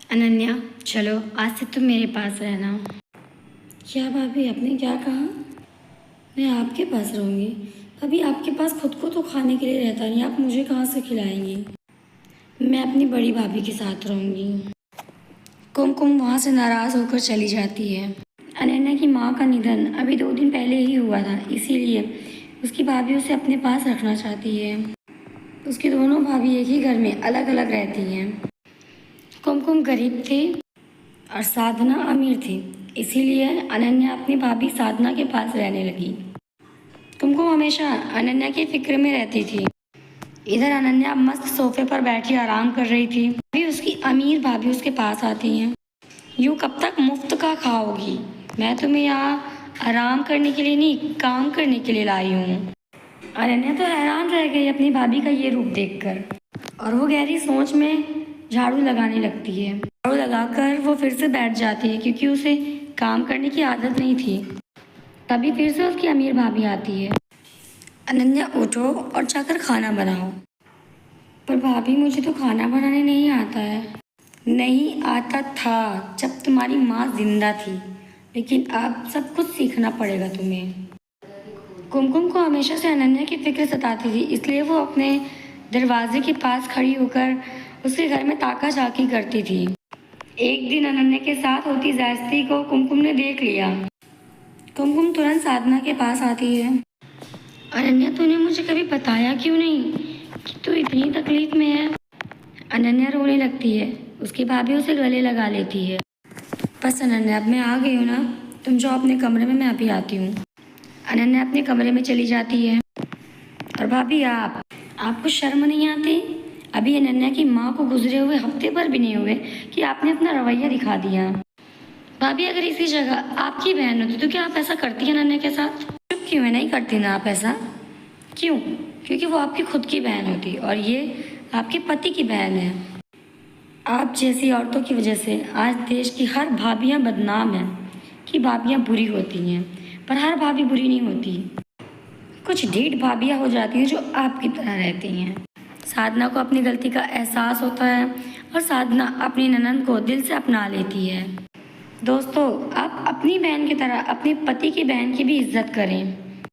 अनन्या, चलो आज से तुम मेरे पास रहना। क्या भाभी, आपने क्या कहा? मैं आपके पास रहूँगी? भाभी, आपके पास खुद को तो खाने के लिए रहता नहीं, आप मुझे कहाँ से खिलाएंगी? मैं अपनी बड़ी भाभी के साथ रहूँगी। कुमकुम वहाँ से नाराज़ होकर चली जाती है। अनन्या की माँ का निधन अभी 2 दिन पहले ही हुआ था, इसीलिए उसकी भाभी उसे अपने पास रखना चाहती है। उसकी दोनों भाभी एक ही घर में अलग अलग रहती हैं। कुमकुम गरीब थे और साधना अमीर थी, इसीलिए अनन्या अपनी भाभी साधना के पास रहने लगी। कुमकुम हमेशा अनन्या की फिक्र में रहती थी। इधर अनन्या मस्त सोफे पर बैठी आराम कर रही थी, अभी उसकी अमीर भाभी उसके पास आती हैं। यूँ कब तक मुफ्त का खाओगी? मैं तुम्हें यहाँ आराम करने के लिए नहीं, काम करने के लिए लाई हूँ। अनन्या तो हैरान रह गई अपनी भाभी का ये रूप देखकर, और वो गहरी सोच में झाड़ू लगाने लगती है। झाड़ू लगाकर वो फिर से बैठ जाती है, क्योंकि उसे काम करने की आदत नहीं थी। तभी फिर से उसकी अमीर भाभी आती है। अनन्या, उठो और जाकर खाना बनाओ। पर भाभी, मुझे तो खाना बनाने नहीं आता है। नहीं आता था जब तुम्हारी माँ जिंदा थी, लेकिन अब सब कुछ सीखना पड़ेगा तुम्हें। कुमकुम को हमेशा से अनन्या की फिक्र सताती थी, इसलिए वो अपने दरवाजे के पास खड़ी होकर उसके घर में ताका झाकी करती थी। एक दिन अनन्या के साथ होती ज़्यादती को कुमकुम ने देख लिया। कुमकुम तुरंत साधना के पास आती है। अनन्या, तूने मुझे कभी बताया क्यों नहीं कि तू इतनी तकलीफ में है? अनन्या रोने लगती है। उसकी भाभी उसे गले लगा लेती है। बस अनन्या, अब मैं आ गई हूँ ना, तुम जाओ अपने कमरे में, मैं अभी आती हूँ। अनन्या अपने कमरे में चली जाती है। और भाभी, आपको शर्म नहीं आती? अभी अनन्या की माँ को गुजरे हुए हफ्ते भर भी नहीं हुए कि आपने अपना रवैया दिखा दिया। भाभी, अगर इसी जगह आपकी बहन होती तो क्या आप ऐसा करती है अनन्या के साथ? चुप क्यों है, नहीं करती ना आप ऐसा? क्यों? क्योंकि वो आपकी खुद की बहन होती और ये आपके पति की बहन है। आप जैसी औरतों की वजह से आज देश की हर भाभियाँ बदनाम हैं कि भाभियाँ बुरी होती हैं, पर हर भाभी बुरी नहीं होती। कुछ ढीठ भाभियाँ हो जाती हैं जो आपकी तरह रहती हैं। साधना को अपनी गलती का एहसास होता है और साधना अपनी ननंद को दिल से अपना लेती है। दोस्तों, आप अपनी बहन की तरह अपने पति की बहन की भी इज्जत करें।